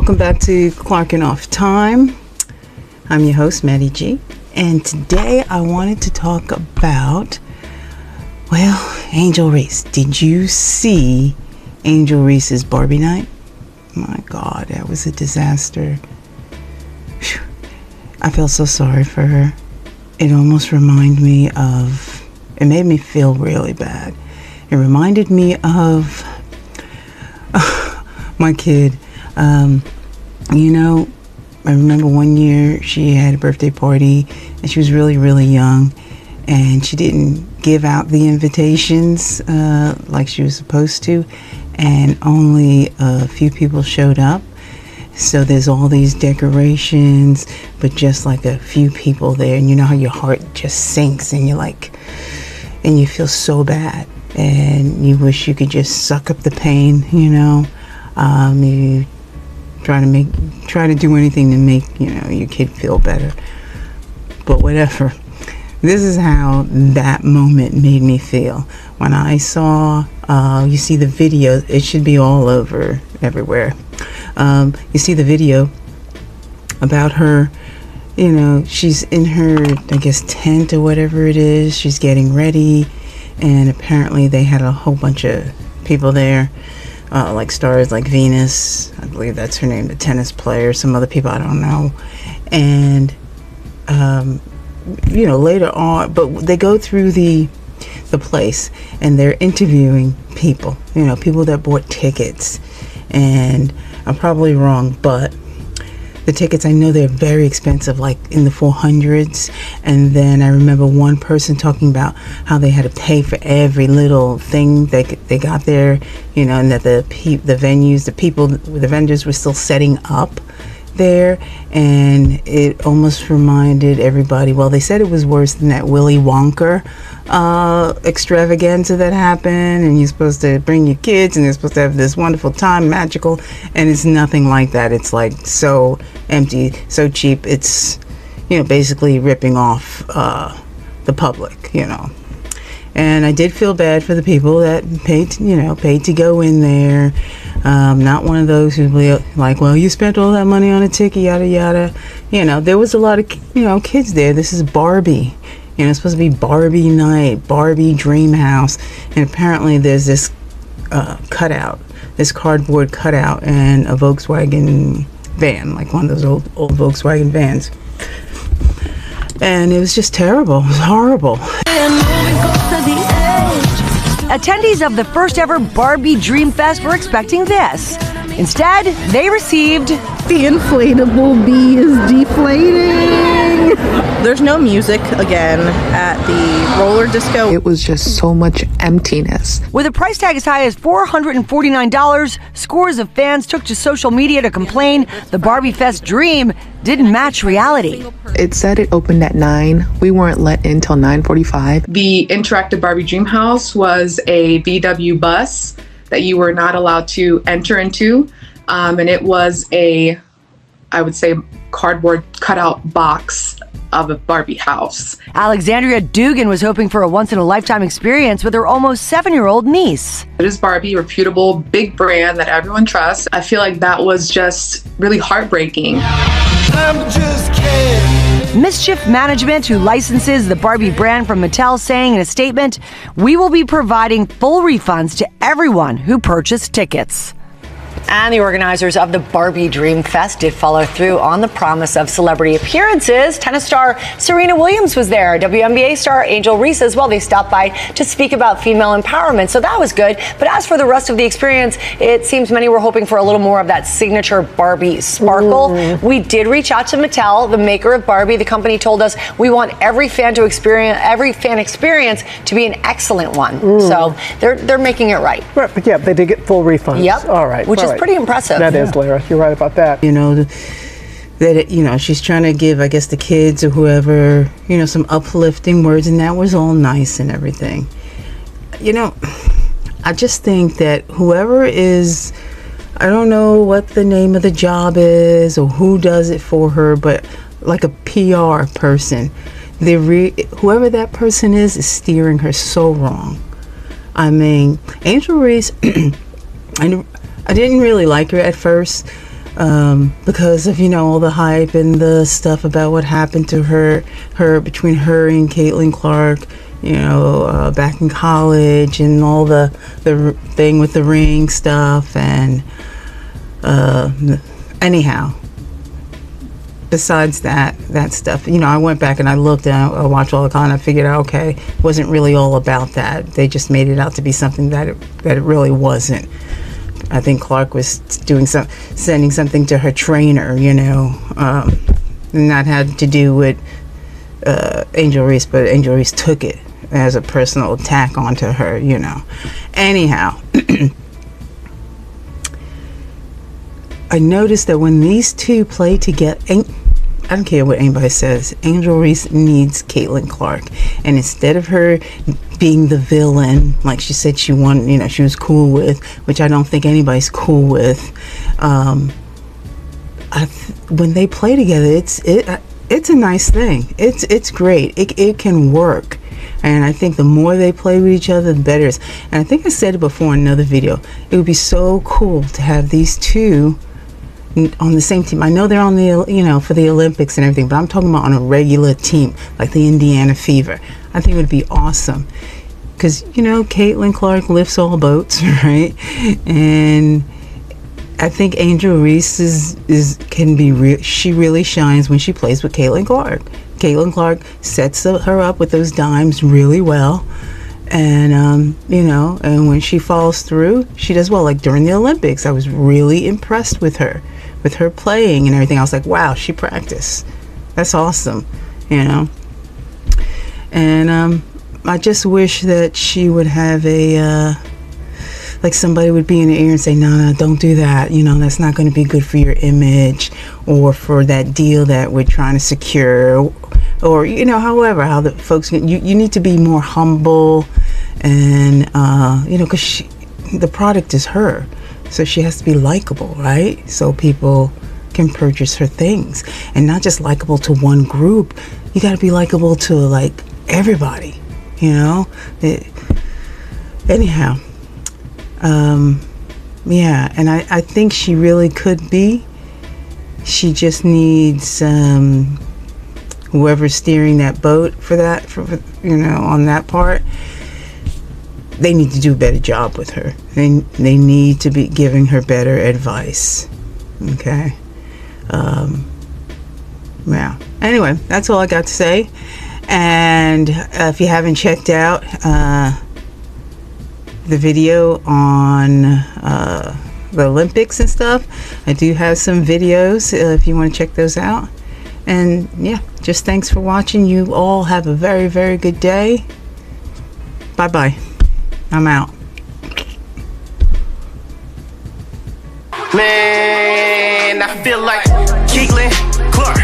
welcome back to CLARRKIN Off Time. I'm your host, Maddie G, and today I wanted to talk about, Angel Reese. Did you see Angel Reese's Barbie night? My God, that was a disaster. Whew. I feel so sorry for her. It almost reminded me of, it made me feel really bad. It reminded me of my kid. I remember one year she had a birthday party and she was really, really young, and she didn't give out the invitations like she was supposed to, and only a few people showed up. So there's all these decorations, but just like a few people there, and you know how your heart just sinks and you're like, and you feel so bad and you wish you could just suck up the pain, you try to do anything to make your kid feel better, but whatever. This is how that moment made me feel when I saw you see the video. It should be all over everywhere. You see the video about her, she's in her, I guess, tent or whatever it is. She's getting ready, and apparently they had a whole bunch of people there, like stars like Venus, I believe that's her name, the tennis player, some other people I don't know, and later on, but they go through the place and they're interviewing people, people that bought tickets, and I'm probably wrong, but the tickets, I know they're very expensive, like in the 400s. And then I remember one person talking about how they had to pay for every little thing they got there, and that the venues, the vendors were still setting up there, and it almost reminded everybody, well, they said it was worse than that Willy Wonka extravaganza that happened, and you're supposed to bring your kids and they're supposed to have this wonderful time, magical, and it's nothing like that. It's like so empty, so cheap. It's basically ripping off the public, and I did feel bad for the people that paid to go in there. Not one of those who like, well, you spent all that money on a ticket, yada yada. There was a lot of kids there. This is Barbie. It's supposed to be Barbie night, Barbie Dream House, and apparently there's this cutout, this cardboard cutout, and a Volkswagen van, like one of those old Volkswagen vans. And it was just terrible. It was horrible. Attendees of the first ever Barbie Dream Fest were expecting this. Instead, they received... The inflatable bee is deflating. There's no music again at the roller disco. It was just so much emptiness. With a price tag as high as $449, scores of fans took to social media to complain the Barbie Fest dream didn't match reality. It said it opened at 9. We weren't let in till 9:45. The interactive Barbie Dream House was a VW bus that you were not allowed to enter into. And it was I would say, cardboard cutout box of a Barbie house. Alexandria Dugan was hoping for a once-in-a-lifetime experience with her almost 7-year-old niece. It is Barbie, a reputable big brand that everyone trusts. I feel like that was just really heartbreaking. I'm just kidding. Mischief Management, who licenses the Barbie brand from Mattel, saying in a statement, "We will be providing full refunds to everyone who purchased tickets." And the organizers of the Barbie Dream Fest did follow through on the promise of celebrity appearances. Tennis star Serena Williams was there. WNBA star Angel Reese as well. They stopped by to speak about female empowerment, so that was good. But as for the rest of the experience, it seems many were hoping for a little more of that signature Barbie sparkle. We did reach out to Mattel, the maker of Barbie. The company told us we want every fan experience to be an excellent one. So they're making it right. Right, but yeah, they did get full refunds. Yep. All right. Which is pretty impressive. That is, Lara. You're right about that. She's trying to give, I guess, the kids or whoever, some uplifting words, and that was all nice and everything. I just think that whoever is, I don't know what the name of the job is or who does it for her, but like a PR person, whoever that person is steering her so wrong. I mean, Angel Reese, I didn't really like her at first. because of, all the hype and the stuff about what happened to her between her and Caitlin Clark, back in college, and all the thing with the ring stuff. And anyhow, besides that stuff, I went back and I looked and I watched all the content. I figured out, okay, it wasn't really all about that. They just made it out to be something that it really wasn't. I think Clark was sending something to her trainer, and that had to do with Angel Reese, but Angel Reese took it as a personal attack onto her, Anyhow, I noticed that when these two play together, I don't care what anybody says, Angel Reese needs Caitlin Clark. And instead of her being the villain, like she said she wanted, she was cool with, which I don't think anybody's cool with, when they play together, it's a nice thing. It's great. It can work. And I think the more they play with each other, the better it is. And I think I said it before in another video. It would be so cool to have these two on the same team. I know they're on the, for the Olympics and everything, but I'm talking about on a regular team, like the Indiana Fever. I think it would be awesome. Because, Caitlin Clark lifts all boats, right? And I think Angel Reese she really shines when she plays with Caitlin Clark. Caitlin Clark sets her up with those dimes really well. And, and when she follows through, she does well. Like during the Olympics, I was really impressed with her playing and everything. I was like, wow, she practiced. That's awesome, And I just wish that she would have like somebody would be in the ear and say, no, don't do that. That's not going to be good for your image or for that deal that we're trying to secure. Or, however, how the folks, you need to be more humble and, because the product is her. So she has to be likable, right? So people can purchase her things. And not just likable to one group. You got to be likable to, like, everybody, Anyhow. Yeah, and I think she really could be. She just needs whoever's steering that boat for on that part. They need to do a better job with her. They need to be giving her better advice. Okay. Yeah. Anyway, that's all I got to say. And if you haven't checked out the video on the Olympics and stuff, I do have some videos if you want to check those out. And yeah, just thanks for watching. You all have a very, very good day. Bye bye. I'm out. Man, I feel like Caitlin Clark.